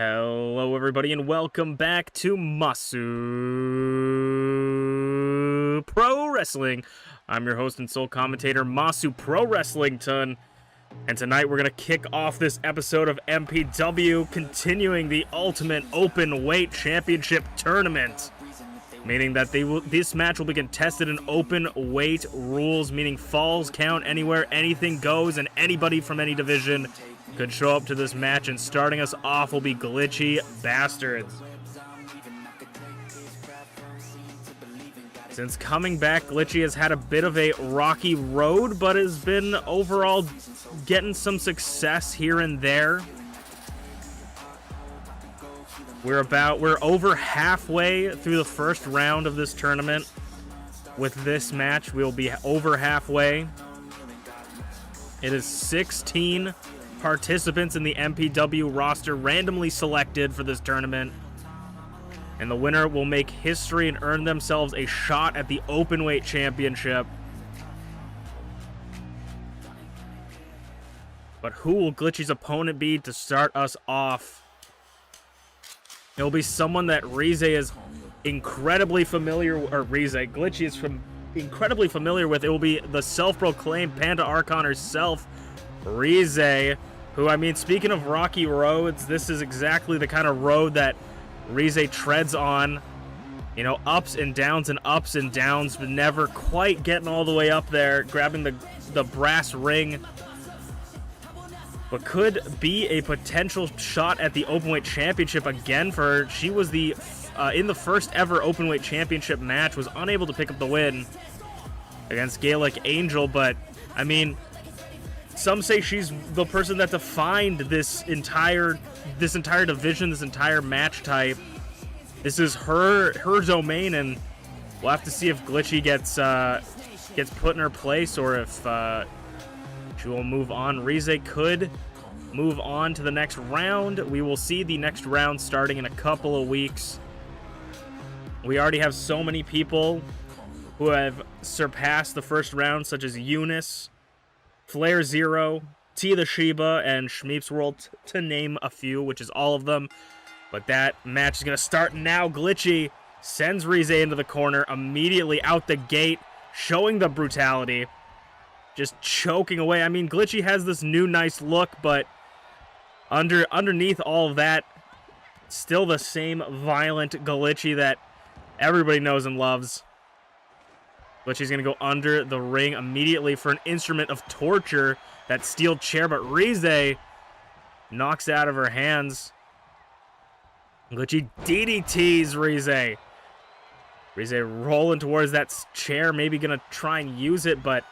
Hello everybody and welcome back to Masu Pro Wrestling. I'm your host and sole commentator, Masu Pro Wrestlington. And tonight we're going to kick off this episode of MPW, continuing the Ultimate Open Weight Championship Tournament. Meaning that this match will be contested in open weight rules, meaning falls count anywhere, anything goes, and anybody from any division could show up to this match. And starting us off will be Glitchy Bastards. Since coming back, Glitchy has had a bit of a rocky road, but has been overall getting some success here and there. We're over halfway through the first round of this tournament. With this match, we'll be over halfway. It is 16 participants in the MPW roster randomly selected for this tournament. And the winner will make history and earn themselves a shot at the Openweight Championship. But who will Glitchy's opponent be to start us off? It'll be someone that Rize is incredibly familiar, or Glitchy is incredibly familiar with. It will be the self-proclaimed Panda Archon herself, Rize, who, I mean, speaking of rocky roads, this is exactly the kind of road that Rize treads on. You know, ups and downs, but never quite getting all the way up there, grabbing the brass ring. But could be a potential shot at the Openweight Championship again for her. She was in the first ever Openweight Championship match, was unable to pick up the win against Gaelic Angel, but, I mean, some say she's the person that defined this entire division, this entire match type. This is her domain, and we'll have to see if Glitchy gets put in her place, or if she will move on. Rize could move on to the next round. We will see the next round starting in a couple of weeks. We already have so many people who have surpassed the first round, such as Eunice, Flare Zero, T the Sheba, and Schmeep's World, to name a few, which is all of them. But that match is going to start now. Glitchy sends Rize into the corner immediately out the gate, showing the brutality. Just choking away. I mean, Glitchy has this new nice look, but underneath all of that, still the same violent Glitchy that everybody knows and loves. Glitchy's going to go under the ring immediately for an instrument of torture, that steel chair, but Rize knocks it out of her hands. Glitchy DDTs Rize. Rize rolling towards that chair, maybe going to try and use it, but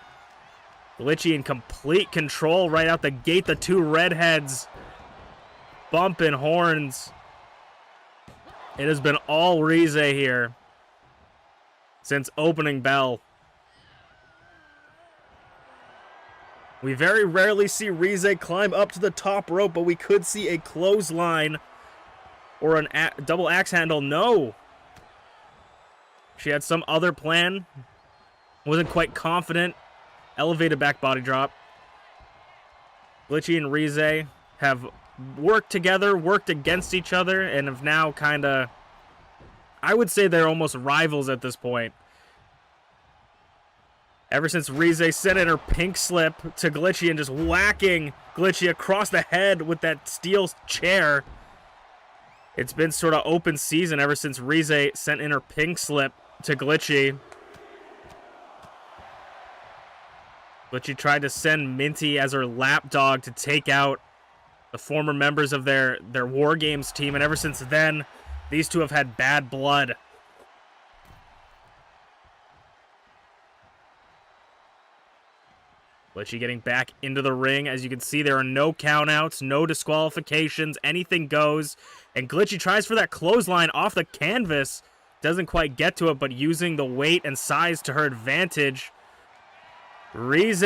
Glitchy in complete control right out the gate. The two redheads bumping horns. It has been all Rize here since opening bell. We very rarely see Rize climb up to the top rope, but we could see a clothesline or a double axe handle. No. She had some other plan. Wasn't quite confident. Elevated back body drop. Glitchy and Rize have worked together, worked against each other, and have now kind of, I would say they're almost rivals at this point. Ever since Rize sent in her pink slip to Glitchy and just whacking Glitchy across the head with that steel chair, it's been sort of open season ever since Rize sent in her pink slip to Glitchy. Glitchy tried to send Minty as her lapdog to take out the former members of their War Games team, and ever since then, these two have had bad blood. Glitchy getting back into the ring. As you can see, there are no countouts, no disqualifications, anything goes. And Glitchy tries for that clothesline off the canvas. Doesn't quite get to it, but using the weight and size to her advantage. Rize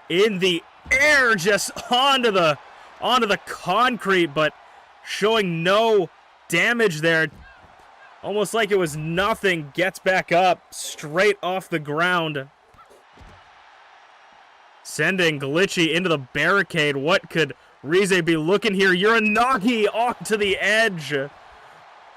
in the air, just onto the concrete, but showing no damage there. Almost like it was nothing. Gets back up straight off the ground, sending Glitchy into the barricade. What could Rize be looking here. Uranagi onto the edge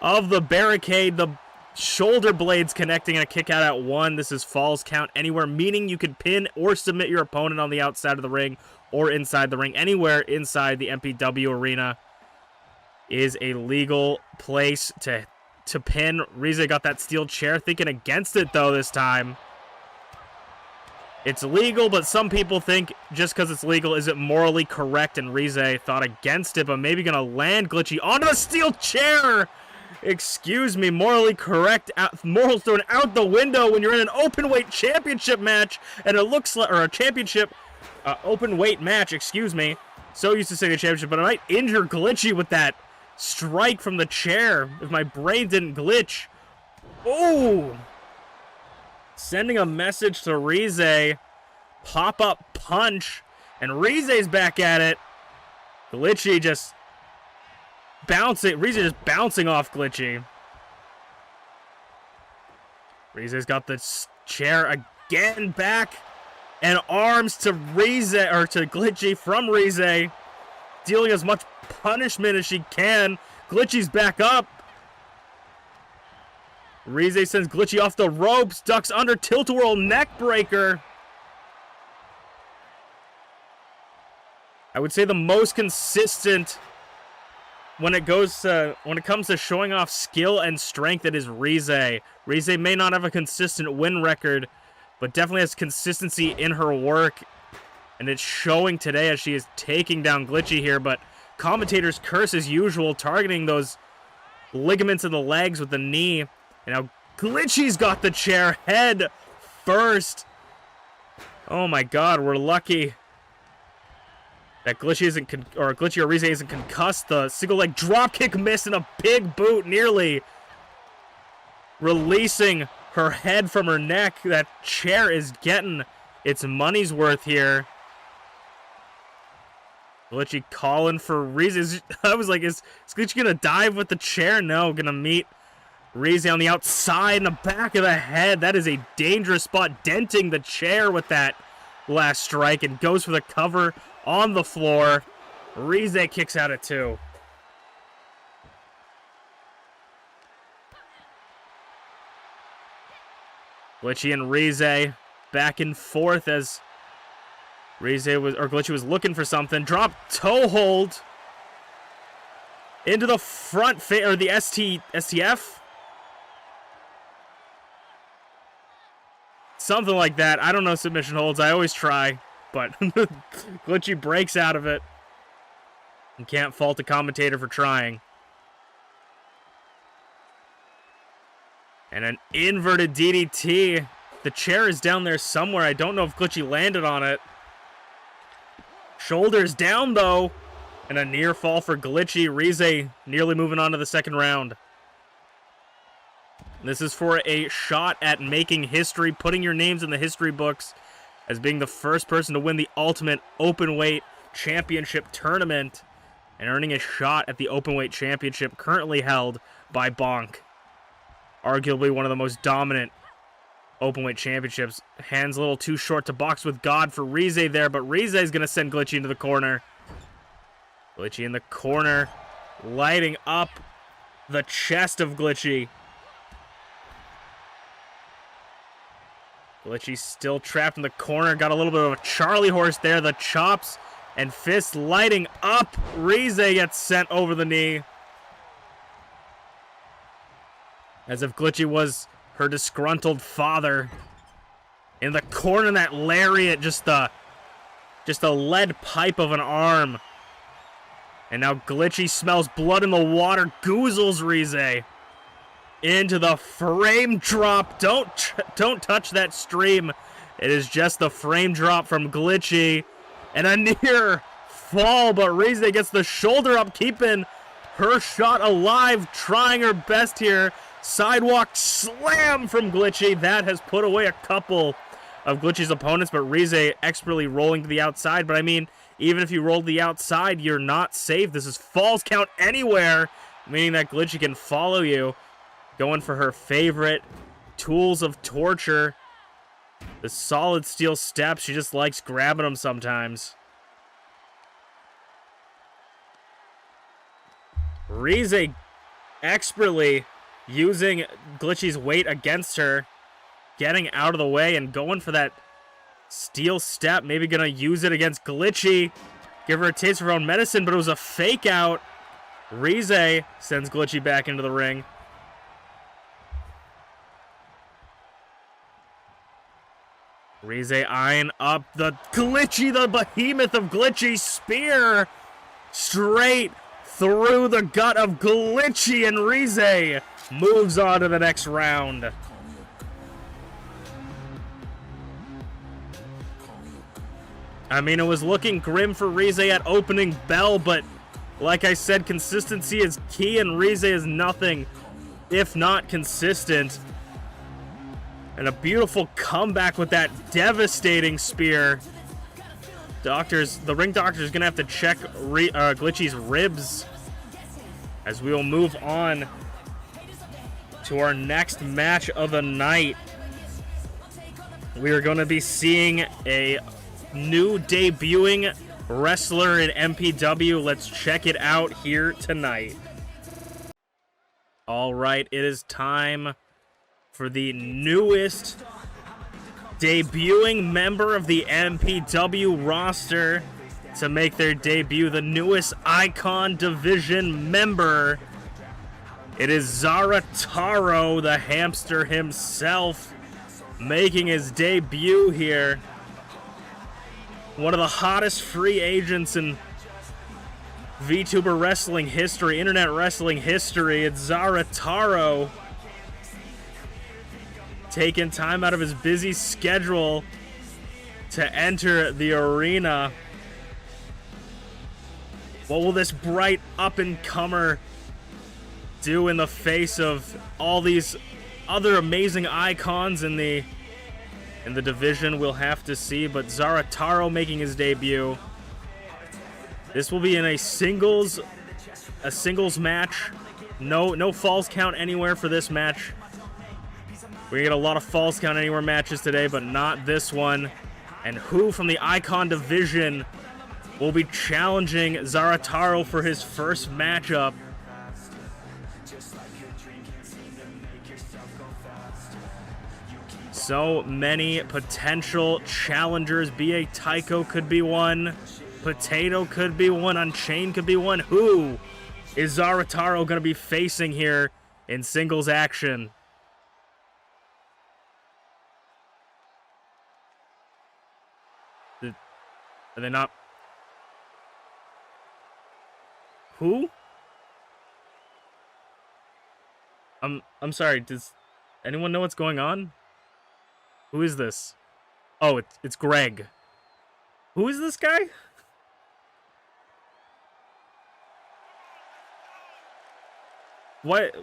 of the barricade. The shoulder blades connecting and a kick out at 1. This is falls count anywhere, meaning you can pin or submit your opponent on the outside of the ring or inside the ring. Anywhere inside the MPW arena is a legal place to pin. Rize got that steel chair, thinking against it though this time. It's legal, but some people think just because it's legal, is it morally correct? And Rize thought against it, but maybe gonna land Glitchy onto the steel chair. Excuse me, morally correct. Morals thrown out the window when you're in an open weight championship match, and it looks like, or a championship open weight match. Excuse me. So used to saying a championship, but I might injure Glitchy with that strike from the chair if my brain didn't glitch. Oh! Sending a message to Rize. Pop-up punch. And Rize's back at it. Glitchy just bouncing. Rize just bouncing off Glitchy. Rize's got the chair again back. And arms to Rize, or to Glitchy from Rize. Dealing as much punishment as she can. Glitchy's back up. Rize sends Glitchy off the ropes, ducks under, tilt-a-whirl neck breaker. I would say the most consistent when it comes to showing off skill and strength, it is Rize. Rize may not have a consistent win record, but definitely has consistency in her work, and it's showing today as she is taking down Glitchy here. But commentators curse as usual, targeting those ligaments in the legs with the knee. And now Glitchy's got the chair head first. Oh my god, we're lucky that Glitchy or Rize isn't concussed. The single leg dropkick miss and a big boot, nearly releasing her head from her neck. That chair is getting its money's worth here. Glitchy calling for Rize. I was like, is Glitchy gonna dive with the chair? No, gonna meet Rize on the outside in the back of the head. That is a dangerous spot, denting the chair with that last strike, and goes for the cover on the floor. Rize kicks out at 2. Glitchy and Rize back and forth as Glitchy was looking for something. Drop toe hold into the front or the STF. Something like that. I don't know submission holds. I always try, but Glitchy breaks out of it. You can't fault the commentator for trying. And an inverted DDT. The chair is down there somewhere. I don't know if Glitchy landed on it. Shoulders down, though. And a near fall for Glitchy. Rize nearly moving on to the second round. This is for a shot at making history, putting your names in the history books as being the first person to win the Ultimate Openweight Championship tournament and earning a shot at the Openweight Championship currently held by Bonk. Arguably one of the most dominant Openweight championships. Hands a little too short to box with God for Rize there, but Rize is going to send Glitchy into the corner. Glitchy in the corner, lighting up the chest of Glitchy. Glitchy still trapped in the corner. Got a little bit of a Charlie horse there. The chops and fists lighting up. Rize gets sent over the knee. As if Glitchy was her disgruntled father. In the corner, that lariat, just a lead pipe of an arm. And now Glitchy smells blood in the water. Goozles Rize. Into the frame drop. Don't touch that stream. It is just the frame drop from Glitchy. And a near fall, but Rize gets the shoulder up, keeping her shot alive, trying her best here. Sidewalk slam from Glitchy. That has put away a couple of Glitchy's opponents, but Rize expertly rolling to the outside. But I mean, even if you roll to the outside, you're not safe. This is falls count anywhere, meaning that Glitchy can follow you. Going for her favorite tools of torture. The solid steel steps. She just likes grabbing them sometimes. Rize expertly using Glitchy's weight against her, getting out of the way and going for that steel step. Maybe gonna use it against Glitchy. Give her a taste of her own medicine, but it was a fake out. Rize sends Glitchy back into the ring. Rize eyeing up the Glitchy, the behemoth of Glitchy. Spear straight through the gut of Glitchy, and Rize moves on to the next round. I mean, it was looking grim for Rize at opening bell, but like I said, consistency is key, and Rize is nothing if not consistent. And a beautiful comeback with that devastating spear. The ring doctor is going to have to check Glitchy's ribs as we will move on to our next match of the night. We are going to be seeing a new debuting wrestler in MPW. Let's check it out here tonight. All right, it is time for the newest debuting member of the MPW roster to make their debut, the newest Icon Division member. It is Zarataro, the hamster himself, making his debut here. One of the hottest free agents in VTuber wrestling history, internet wrestling history. It's Zarataro, taking time out of his busy schedule to enter the arena. What will this bright up-and-comer do in the face of all these other amazing icons in the division? We'll have to see, but Zarataro making his debut. This will be in a singles match. No falls count anywhere for this match. We get a lot of falls count anywhere matches today, but not this one. And who from the Icon Division will be challenging Zarataro for his first matchup? So many potential challengers. B.A. Tycho could be one. Potato could be one. Unchained could be one. Who is Zarataro going to be facing here in singles action? Are they not? Who? I'm sorry. Does anyone know what's going on? Who is this? Oh, it's Greg. Who is this guy? What?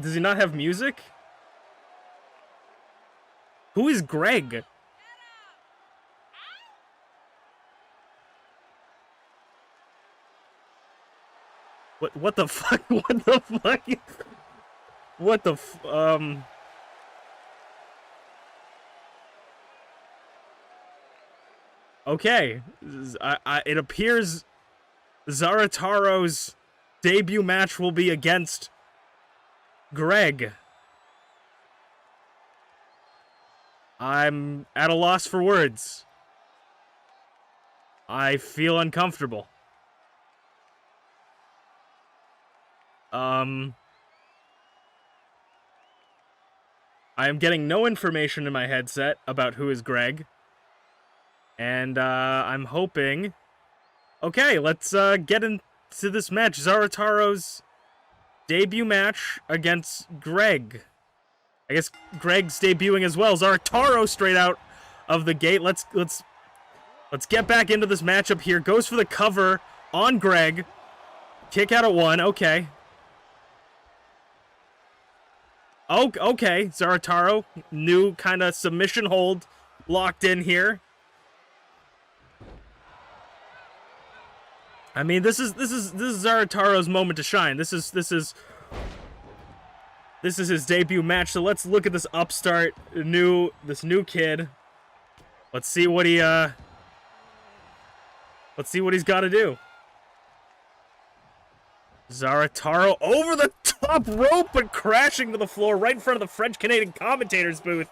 Does he not have music? Who is Greg? What the fuck? What the fuck? What the Okay. It appears Zarataro's debut match will be against Greg. I'm at a loss for words. I feel uncomfortable. I am getting no information in my headset about who is Greg. And, I'm hoping... Okay, let's, get into this match. Zarataro's debut match against Greg. I guess Greg's debuting as well. Zarataro straight out of the gate. Let's get back into this matchup here. Goes for the cover on Greg. Kick out at one. Okay. Oh, okay. Zarataro, new kind of submission hold locked in here. I mean, this is Zarataro's moment to shine. This is his debut match. So let's look at this upstart, this new kid. Let's see what he's got to do. Zarataro over the top rope, but crashing to the floor right in front of the French-Canadian commentator's booth.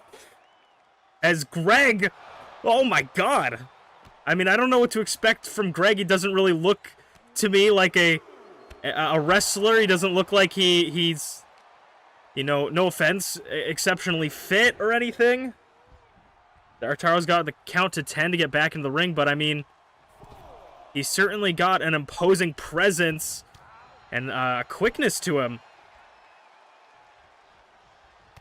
As Greg, oh my god. I mean, I don't know what to expect from Greg. He doesn't really look to me like a wrestler. He doesn't look like he's, you know, no offense, exceptionally fit or anything. Zarataro's got the count to 10 to get back into the ring, but I mean, he's certainly got an imposing presence and quickness to him.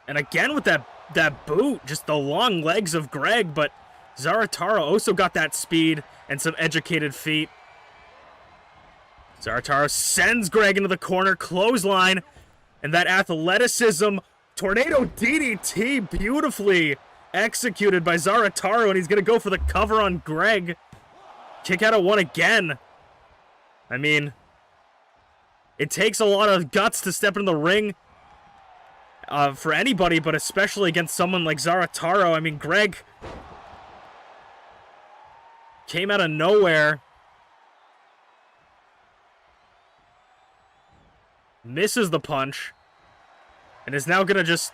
And again with that boot, just the long legs of Greg, but Zarataro also got that speed and some educated feet. Zarataro sends Greg into the corner, clothesline, and that athleticism, tornado DDT, beautifully executed by Zarataro, and he's going to go for the cover on Greg. Kick out of one again. I mean, it takes a lot of guts to step in the ring for anybody, but especially against someone like Zarataro. I mean, Greg came out of nowhere. Misses the punch. And is now going to just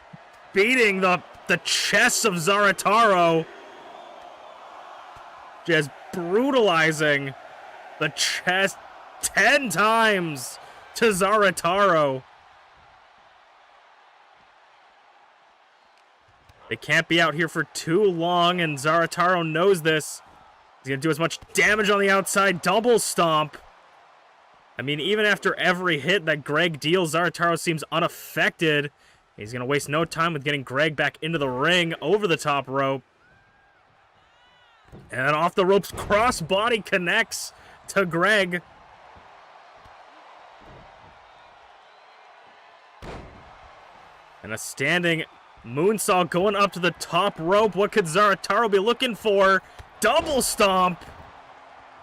beating the chest of Zarataro. Just brutalizing the chest 10 times to Zarataro. They can't be out here for too long, and Zarataro knows this. He's going to do as much damage on the outside. Double stomp. I mean, even after every hit that Greg deals, Zarataro seems unaffected. He's going to waste no time with getting Greg back into the ring over the top rope. And then off the ropes, crossbody connects to Greg. And a standing moonsault going up to the top rope. What could Zarataro be looking for? Double stomp.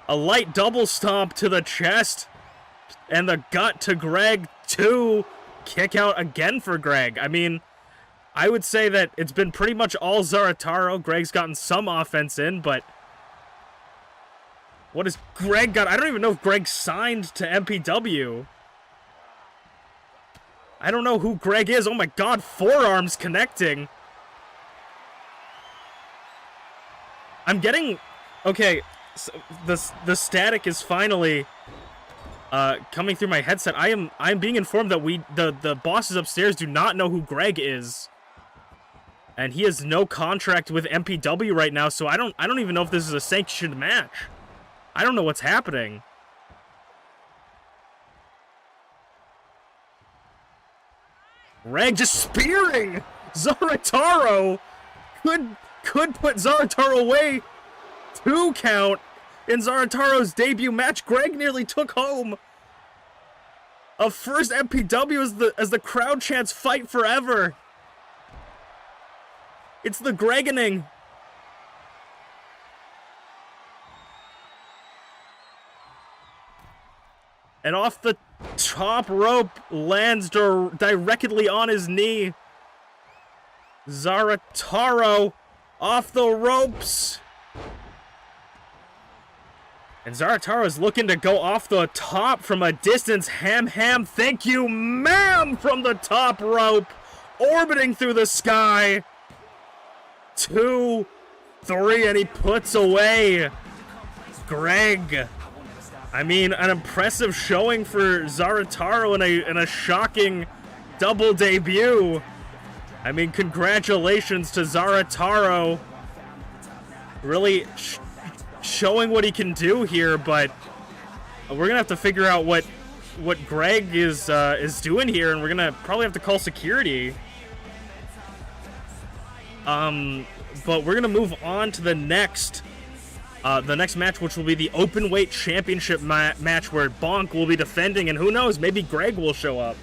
A light double stomp to the chest. And the gut to Greg. 2. Kick out again for Greg. I mean, I would say that it's been pretty much all Zarataro. Greg's gotten some offense in, but what has Greg got? I don't even know if Greg signed to MPW. I don't know who Greg is. Oh my god, forearms connecting. I'm getting... Okay, so the static is finally coming through my headset. I'm being informed that the bosses upstairs do not know who Greg is. And he has no contract with MPW right now, so I don't even know if this is a sanctioned match. I don't know what's happening. Greg just spearing Zarataro. Could put Zarataro away. 2 count in Zarataro's debut match. Greg nearly took home a first MPW as the crowd chants "Fight Forever." It's the Gregening. And off the top rope, lands directly on his knee. Zarataro off the ropes. And Zarataro is looking to go off the top from a distance. Ham, thank you, ma'am, from the top rope. Orbiting through the sky. 2, 3, and he puts away Greg. I mean, an impressive showing for Zarataro in a shocking double debut. I mean, congratulations to Zarataro. Really showing what he can do here, but we're gonna have to figure out what Greg is doing here, and we're gonna probably have to call security. But we're gonna move on to the next match, which will be the open weight championship match, where Bonk will be defending, and who knows, maybe Greg will show up.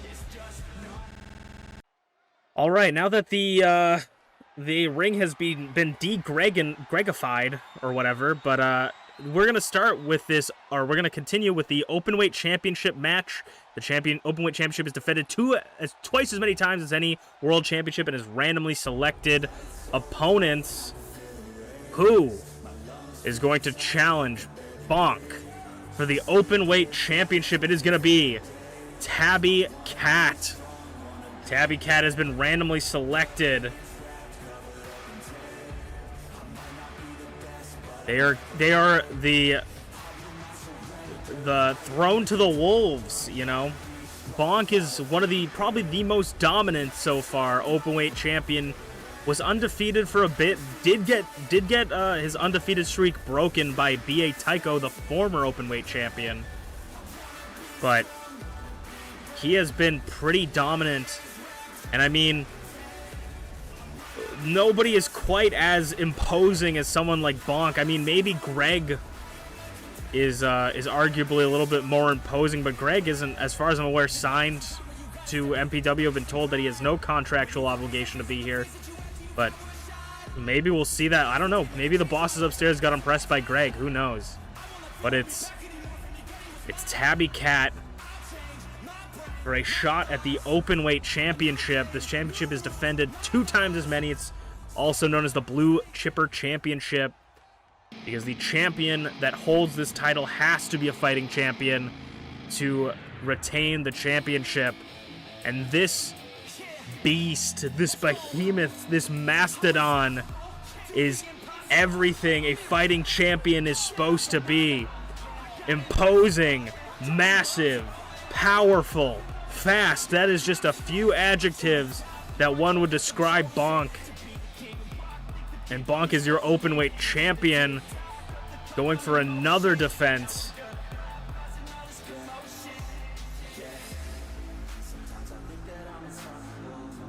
All right, now that the ring has been de-Gregified or whatever, but we're gonna start with this, or we're gonna continue with the open weight championship match. The open weight championship is defended twice as many times as any world championship, and is randomly selected opponents. Who is going to challenge Bonk for the open weight championship? It is going to be Tabby Cat. Tabby Cat has been randomly selected. They are the thrown to the wolves, you know. Bonk is one of probably the most dominant so far openweight champion. Was undefeated for a bit. Did get his undefeated streak broken by B.A. Taiko, the former openweight champion. But he has been pretty dominant. And I mean, nobody is quite as imposing as someone like Bonk. I mean, maybe Greg is arguably a little bit more imposing, but Greg isn't, as far as I'm aware, signed to MPW. I've been told that he has no contractual obligation to be here. But maybe we'll see that. I don't know. Maybe the bosses upstairs got impressed by Greg. Who knows? But it's Tabby Cat for a shot at the Openweight Championship. This championship is defended 2 times as many. It's also known as the Blue Chipper Championship because the champion that holds this title has to be a fighting champion to retain the championship. And this beast, this behemoth, this mastodon is everything a fighting champion is supposed to be. Imposing, massive, powerful, fast. That is just a few adjectives that one would describe Bonk. And Bonk is your openweight champion, going for another defense.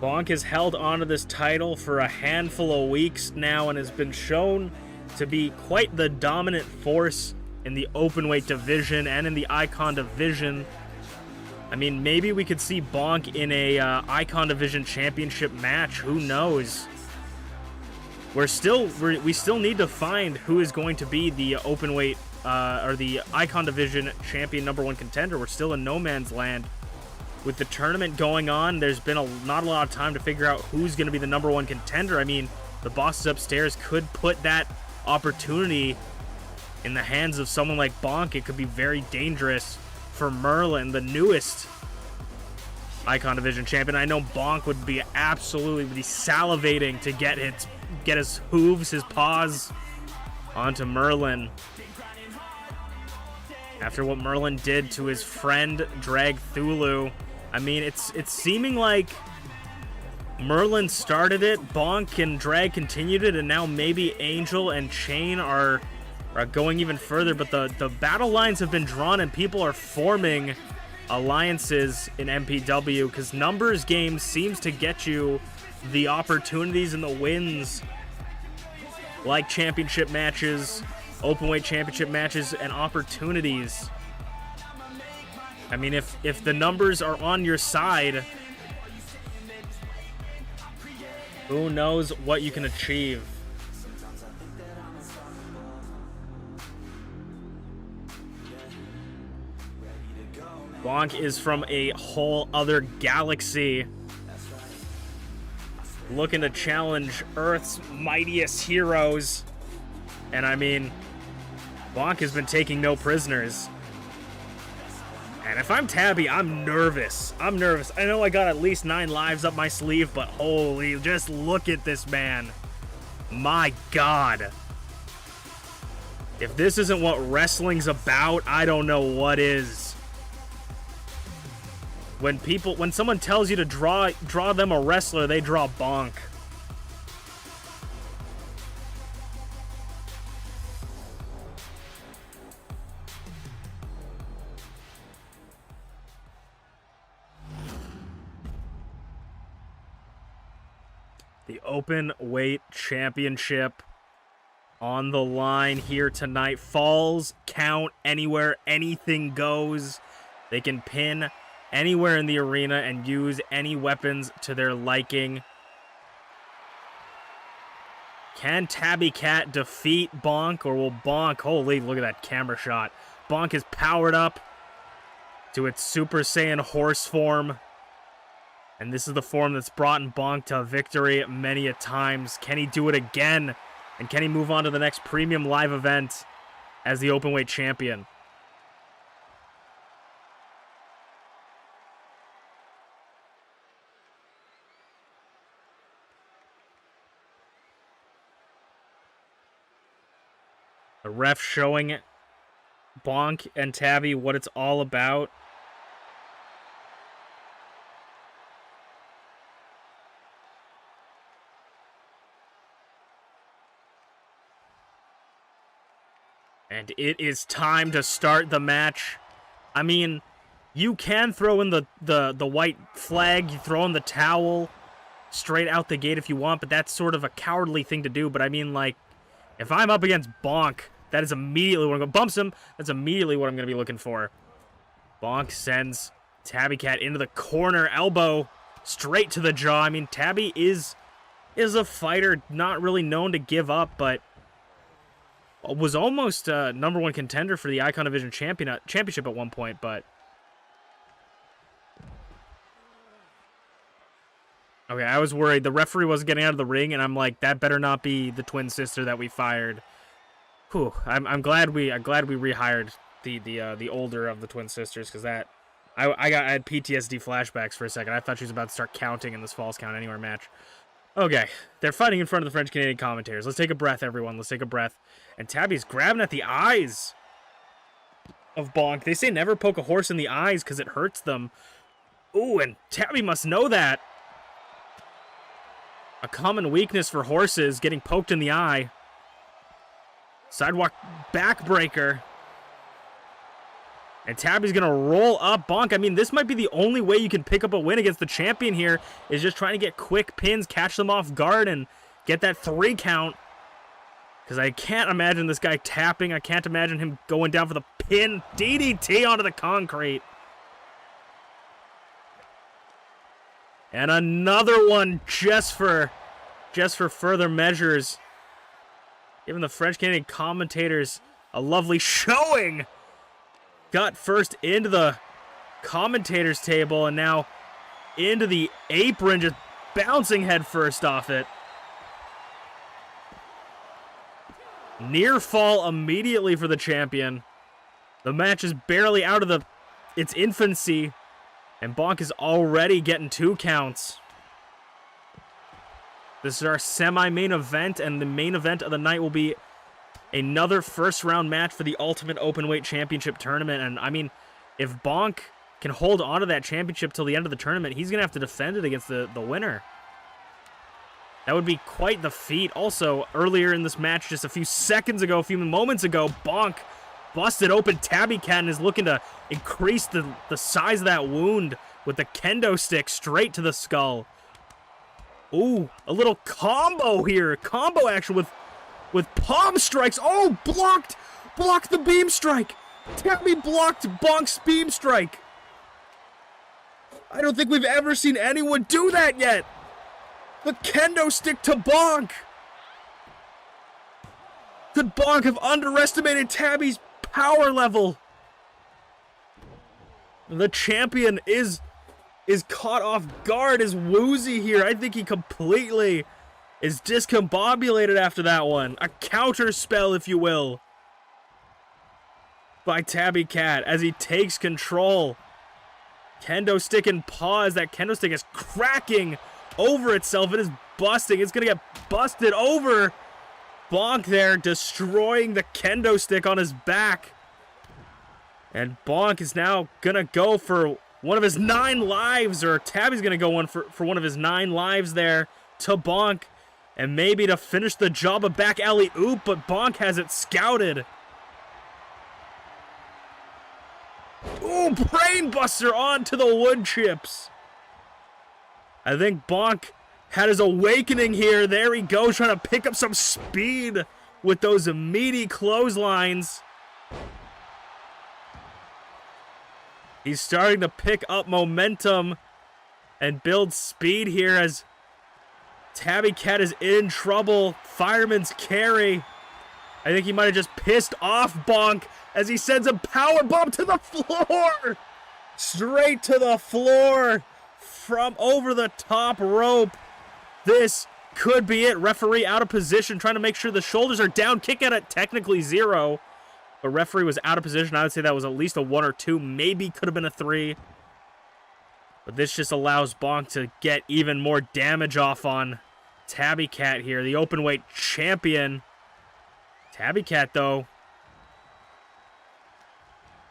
Bonk has held onto this title for a handful of weeks now and has been shown to be quite the dominant force in the openweight division and in the Icon division. I mean, maybe we could see Bonk in a Icon division championship match. Who knows? We still need to find who is going to be the openweight or the Icon division champion #1 contender. We're still in no man's land. With the tournament going on, there's been not a lot of time to figure out who's going to be the #1 contender. I mean, the bosses upstairs could put that opportunity in the hands of someone like Bonk. It could be very dangerous for Merlin, the newest Icon Division champion. I know Bonk would be absolutely salivating to get his hooves, his paws onto Merlin. After what Merlin did to his friend Drag Thulu. I mean, it's seeming like Merlin started it, Bonk and Drag continued it, and now maybe Angel and Chain are going even further. But the battle lines have been drawn and people are forming alliances in MPW because numbers games seems to get you the opportunities and the wins, like championship matches, openweight championship matches, and opportunities. I mean, if the numbers are on your side, who knows what you can achieve. Bonk is from a whole other galaxy, looking to challenge Earth's mightiest heroes. And I mean, Bonk has been taking no prisoners. And if I'm Tabby, I'm nervous. I know I got at least 9 lives up my sleeve, but holy, just look at this man. My God. If this isn't what wrestling's about, I don't know what is. When someone tells you to draw them a wrestler, they draw Bonk. The open weight championship on the line here tonight. Falls count anywhere, anything goes. They can pin anywhere in the arena and use any weapons to their liking. Can Tabby Cat defeat Bonk, or will Bonk... Holy, look at that camera shot. Bonk is powered up to its Super Saiyan horse form. And this is the form that's brought Bonk to victory many a times. Can he do it again? And can he move on to the next premium live event as the openweight champion? The ref showing Bonk and Tabby what it's all about. And it is time to start the match. I mean, you can throw in the white flag, you throw in the towel straight out the gate if you want, but that's sort of a cowardly thing to do. But I mean, like, if I'm up against Bonk, that is immediately what I'm going to... Bumps him. That's immediately what I'm going to be looking for. Bonk sends Tabby Cat into the corner. Elbow straight to the jaw. I mean, Tabby is a fighter not really known to give up, but was almost #1 contender for the Icon Division championship at one point, but... Okay, I was worried. The referee wasn't getting out of the ring, and I'm like, that better not be the twin sister that we fired. Whew, I'm glad we rehired the older of the twin sisters, because that I had PTSD flashbacks for a second. I thought she was about to start counting in this Falls Count Anywhere match. Okay, they're fighting in front of the French-Canadian commentators. Let's take a breath, everyone. Let's take a breath. And Tabby's grabbing at the eyes of Bonk. They say never poke a horse in the eyes because it hurts them. Ooh, and Tabby must know that. A common weakness for horses, getting poked in the eye. Sidewalk backbreaker. And Tabby's going to roll up Bonk. I mean, this might be the only way you can pick up a win against the champion here, is just trying to get quick pins, catch them off guard, and get that 3 count. Because I can't imagine this guy tapping. I can't imagine him going down for the pin. DDT onto the concrete. And another one just for further measures. Giving the French-Canadian commentators a lovely showing. Got first into the commentators table and now into the apron, just bouncing head first off it. Near fall immediately for the champion. The match is barely out of its infancy, and Bonk is already getting 2 counts. This is our semi-main event, and the main event of the night will be another first-round match for the Ultimate Openweight Championship Tournament. And, I mean, if Bonk can hold on to that championship till the end of the tournament, he's going to have to defend it against the winner. That would be quite the feat. Also, earlier in this match, just a few moments ago, Bonk busted open Tabby Cat and is looking to increase the size of that wound with the kendo stick straight to the skull. Ooh, a little combo here. Combo action with palm strikes. Oh, blocked the beam strike. Tabby blocked Bonk's beam strike. I don't think we've ever seen anyone do that yet. The kendo stick to Bonk. Could Bonk have underestimated Tabby's power level? The champion is caught off guard, is woozy here. I think he completely is discombobulated after that one. A counter spell, if you will, by Tabby Cat as he takes control. Kendo stick in paw as that kendo stick is cracking over itself. It is busting. It's going to get busted over. Bonk there destroying the kendo stick on his back. And Bonk is now going to go for one of his 9 lives, or Tabby's going to go for one of his 9 lives there to Bonk. And maybe to finish the job, a back alley-oop, but Bonk has it scouted. Ooh, brainbuster onto the wood chips. I think Bonk had his awakening here. There he goes, trying to pick up some speed with those meaty clotheslines. He's starting to pick up momentum and build speed here as Tabby Cat is in trouble. Fireman's carry. I think he might have just pissed off Bonk as he sends a power bomb to the floor. Straight to the floor from over the top rope. This could be it. Referee out of position, trying to make sure the shoulders are down. Kick out at technically 0. The referee was out of position. I would say that was at least a 1 or 2. Maybe could have been a 3. But this just allows Bonk to get even more damage off on Tabby Cat here, the openweight champion. Tabby Cat, though,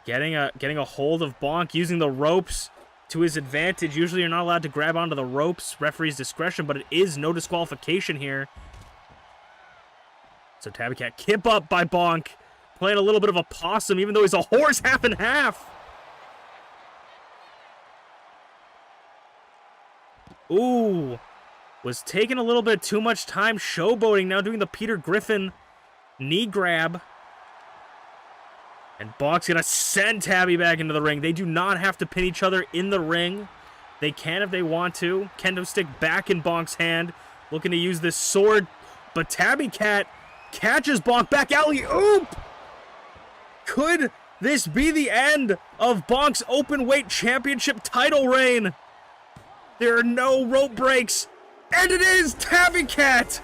Getting a hold of Bonk, using the ropes to his advantage. Usually you're not allowed to grab onto the ropes, referee's discretion, but it is no disqualification here. So Tabby Cat, kip up by Bonk, playing a little bit of a possum, even though he's a horse half and half. Ooh, was taking a little bit too much time showboating, now doing the Peter Griffin knee grab. And Bonk's going to send Tabby back into the ring. They do not have to pin each other in the ring. They can if they want to. Kendo stick back in Bonk's hand, looking to use this sword. But Tabby Cat catches Bonk back alley-oop! Could this be the end of Bonk's Openweight Championship title reign? There are no rope breaks. And it is Tabby Cat!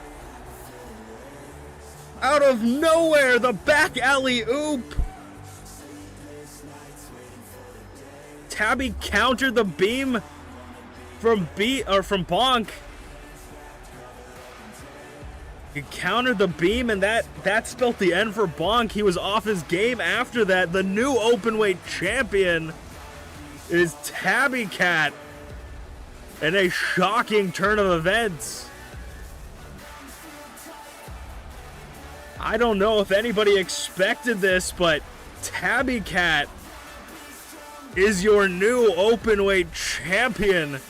Out of nowhere, the back alley-oop! Tabby countered the beam from Bonk. He countered the beam, and that spelled the end for Bonk. He was off his game after that. The new Openweight champion is Tabby Cat. In a shocking turn of events. I don't know if anybody expected this, but Tabby Cat is your new Openweight champion.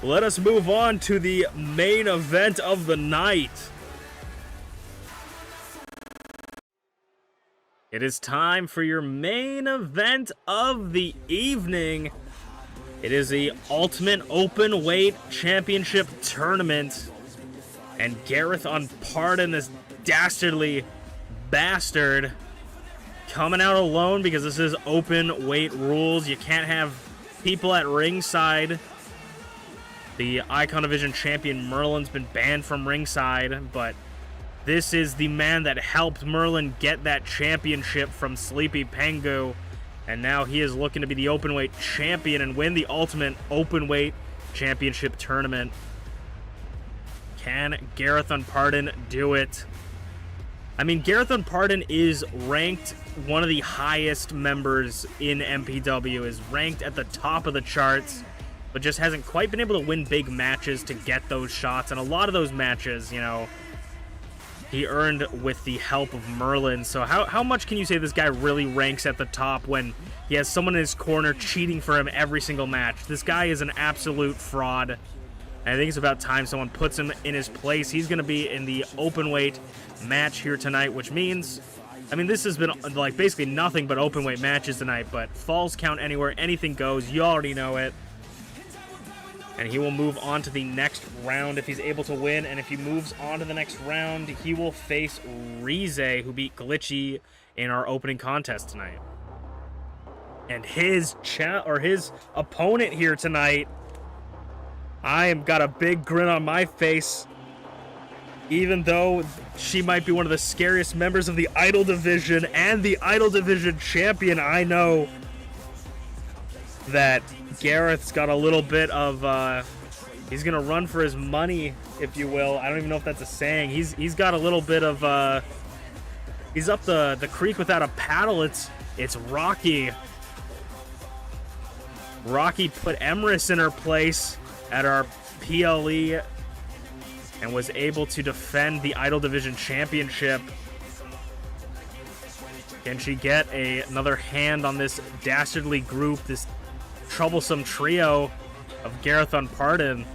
Let us move on to the main event of the night. It is time for your main event of the evening. It is the Ultimate Openweight Championship Tournament. And Gareth Unpardoned, this dastardly bastard, coming out alone because this is open weight rules. You can't have people at ringside. The Icon Division champion Merlin's been banned from ringside, but this is the man that helped Merlin get that championship from Sleepy Pengu, and now he is looking to be the Openweight champion and win the Ultimate Openweight Championship Tournament. Can Gareth Unpardoned do it? I mean, Gareth Unpardoned is ranked one of the highest members in MPW, is ranked at the top of the charts, but just hasn't quite been able to win big matches to get those shots. And a lot of those matches, you know, he earned with the help of Merlin. So how much can you say this guy really ranks at the top when he has someone in his corner cheating for him every single match? This guy is an absolute fraud. And I think it's about time someone puts him in his place. He's going to be in the Openweight match here tonight, which means, I mean, this has been like basically nothing but Openweight matches tonight, but falls count anywhere, anything goes. You already know it. And he will move on to the next round if he's able to win. And if he moves on to the next round, he will face Rize, who beat Glitchy in our opening contest tonight. And his opponent here tonight, I am got a big grin on my face. Even though she might be one of the scariest members of the Idol Division and the Idol Division champion, I know that Gareth's got a little bit of, he's going to run for his money, if you will. I don't even know if that's a saying. He's got a little bit of, he's up the creek without a paddle. It's Rocky. Rocky put Emrys in her place at our PLE and was able to defend the Idol Division Championship. Can she get another hand on this dastardly group, this troublesome trio of Gareth Unpardoned?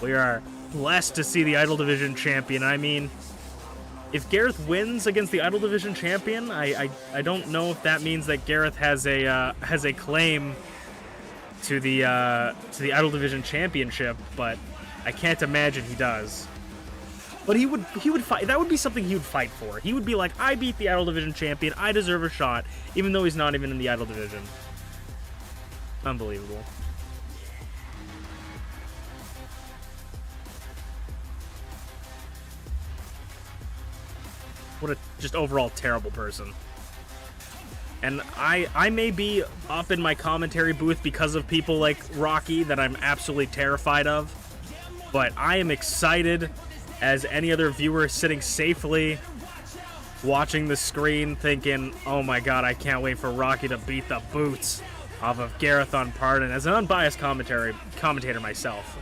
We are blessed to see the Idol Division champion. I mean, if Gareth wins against the Idol Division champion, I don't know if that means that Gareth has a claim to the Idol Division championship, but I can't imagine he does. But he would fight. That would be something he would fight for. He would be like, I beat the Idol Division champion. I deserve a shot, even though he's not even in the Idol Division. Unbelievable. What a just overall terrible person. And I may be up in my commentary booth because of people like Rocky that I'm absolutely terrified of, but I am excited as any other viewer sitting safely watching the screen thinking, oh my god, I can't wait for Rocky to beat the boots off of Gareth on Pardon, as an unbiased commentator myself.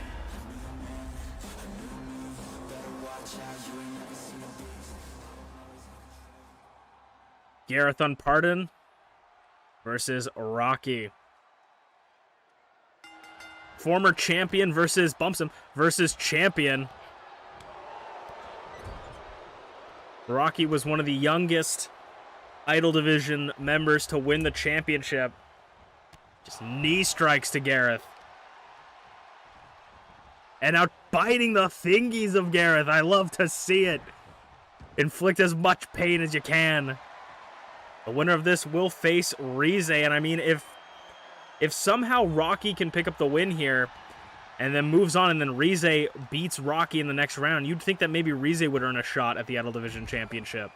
Gareth on Pardon versus Rocky. Former champion versus bumps him versus champion. Rocky was one of the youngest Idol Division members to win the championship. Just knee strikes to Gareth. And out biting the fingies of Gareth. I love to see it. Inflict as much pain as you can. The winner of this will face Rize. And I mean, if somehow Rocky can pick up the win here and then moves on and then Rize beats Rocky in the next round, you'd think that maybe Rize would earn a shot at the Idol Division Championship.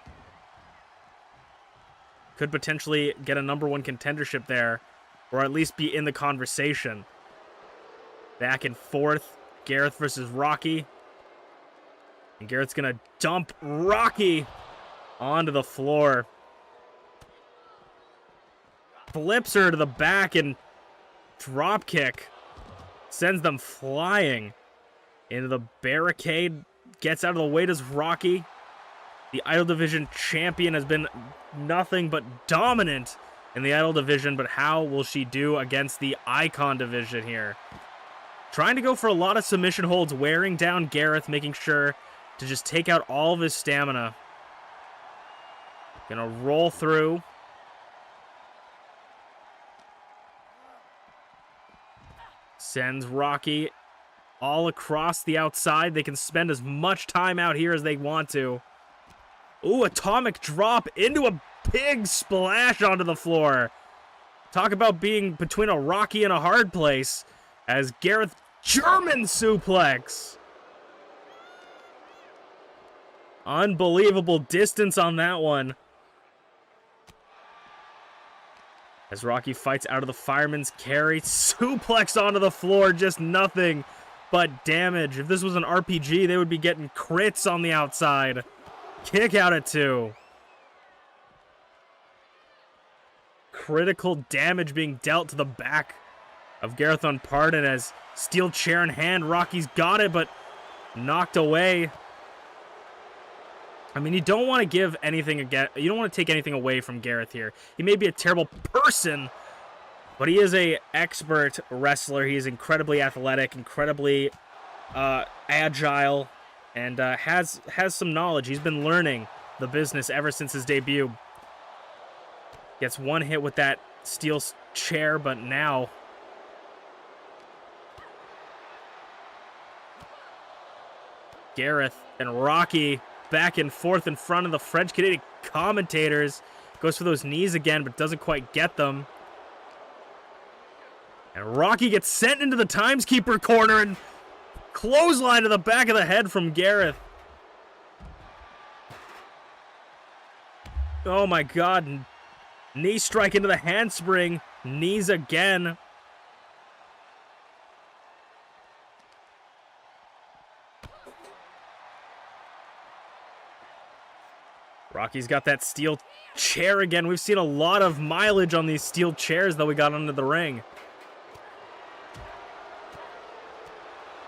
Could potentially get a #1 contendership there, or at least be in the conversation. Back and forth, Gareth versus Rocky. And Gareth's gonna dump Rocky onto the floor. Flips her to the back and drop kick. Sends them flying into the barricade. Gets out of the way, does Rocky. The Idol Division champion has been nothing but dominant in the Idol Division, but how will she do against the Icon Division here? Trying to go for a lot of submission holds, wearing down Gareth, making sure to just take out all of his stamina. Gonna roll through. Sends Rocky all across the outside. They can spend as much time out here as they want to. Ooh, atomic drop into a big splash onto the floor. Talk about being between a rocky and a hard place as Gareth German suplex. Unbelievable distance on that one. As Rocky fights out of the fireman's carry, suplex onto the floor, just nothing but damage. If this was an RPG, they would be getting crits on the outside. Kick out at 2. Critical damage being dealt to the back of Gareth on Pardon as steel chair in hand. Rocky's got it, but knocked away. I mean, you don't want to give anything again. You don't want to take anything away from Gareth here. He may be a terrible person, but he is an expert wrestler. He is incredibly athletic, incredibly agile, and has some knowledge. He's been learning the business ever since his debut. Gets one hit with that steel chair, but now Gareth and Rocky back and forth in front of the French-Canadian commentators. Goes for those knees again, but doesn't quite get them. And Rocky gets sent into the Timeskeeper corner and clothesline to the back of the head from Gareth. Oh my god. Knee strike into the handspring. Knees again. Rocky's got that steel chair again. We've seen a lot of mileage on these steel chairs that we got under the ring.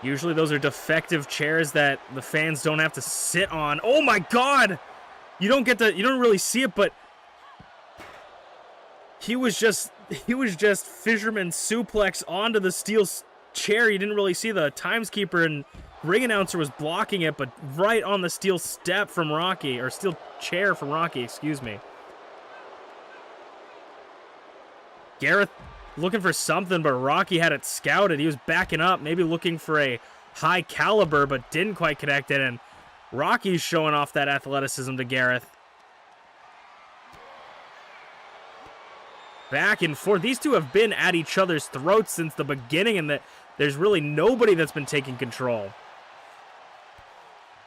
Usually those are defective chairs that the fans don't have to sit on. Oh my god! You don't really see it, but he was just fisherman suplex onto the steel chair. You didn't really see the Timeskeeper and ring announcer was blocking it, but right on the steel step from Rocky, or steel chair from Rocky, excuse me. Gareth looking for something, but Rocky had it scouted. He was backing up, maybe looking for a high caliber, but didn't quite connect it, and Rocky's showing off that athleticism to Gareth. Back and forth. These two have been at each other's throats since the beginning, and there's really nobody that's been taking control.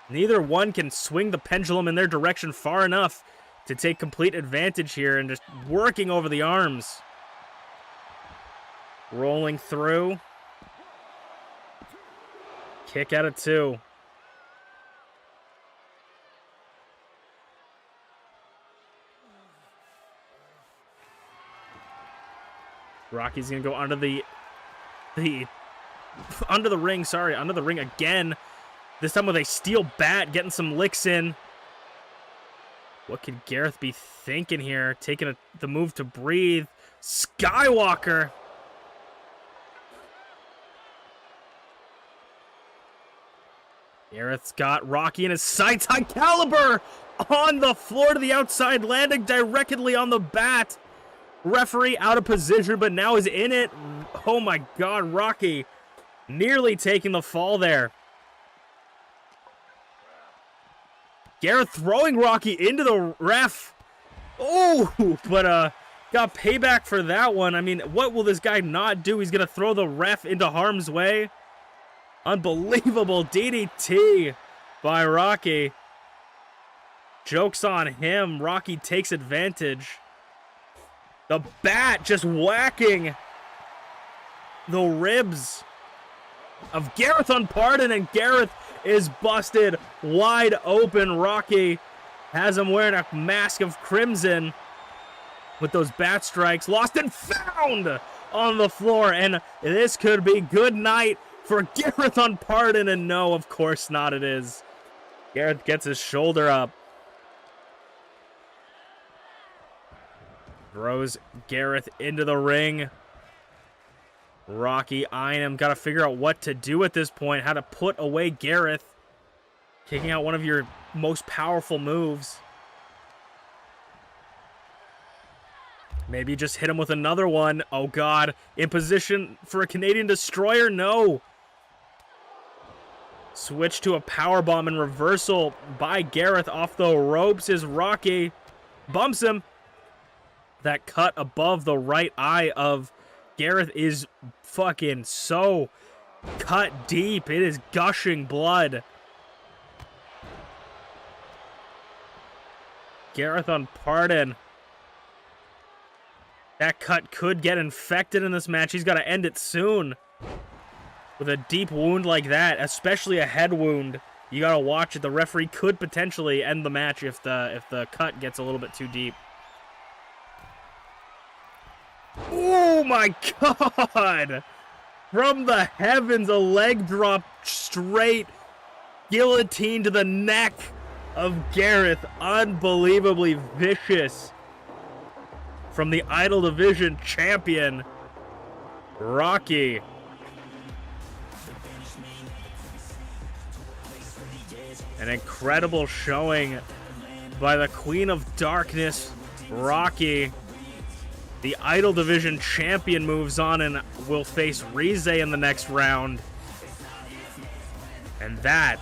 Neither one can swing the pendulum in their direction far enough to take complete advantage here, and just working over the arms. Rolling through. Kick out of 2. Rocky's gonna go under the ring again. This time with a steel bat, getting some licks in. What could Gareth be thinking here? Taking the move to breathe. Skywalker. Gareth's got Rocky in his sights. High caliber on the floor to the outside, landing directly on the bat. Referee out of position, but now is in it. Oh my God, Rocky nearly taking the fall there. Gareth throwing Rocky into the ref. Oh, but got payback for that one. I mean, what will this guy not do? He's going to throw the ref into harm's way. Unbelievable DDT by Rocky. Joke's on him. Rocky takes advantage. The bat just whacking the ribs of Gareth on pardon, and Gareth is busted wide open. Rocky has him wearing a mask of crimson with those bat strikes. Lost and found on the floor, and this could be good night for Gareth on pardon, and no, of course not it is. Gareth gets his shoulder up. Throws Gareth into the ring. Rocky eyeing him. Got to figure out what to do at this point. How to put away Gareth. Taking out one of your most powerful moves. Maybe just hit him with another one. Oh, God. In position for a Canadian Destroyer? No. Switch to a powerbomb and reversal by Gareth off the ropes as Rocky bumps him. That cut above the right eye of Gareth is fucking so cut deep. It is gushing blood. Gareth on pardon. That cut could get infected in this match. He's got to end it soon. With a deep wound like that, especially a head wound, you got to watch it. The referee could potentially end the match if the cut gets a little bit too deep. Oh my God! From the heavens, a leg drop straight guillotine to the neck of Gareth. Unbelievably vicious. From the Idol Division champion, Rocky. An incredible showing by the Queen of Darkness, Rocky. The Idol Division champion moves on and will face Rize in the next round. And that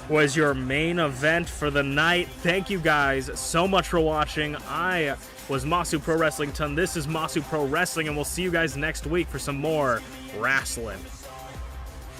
was your main event for the night. Thank you guys so much for watching. I was Masu Pro Wrestlington. This is Masu Pro Wrestling, and we'll see you guys next week for some more wrestling.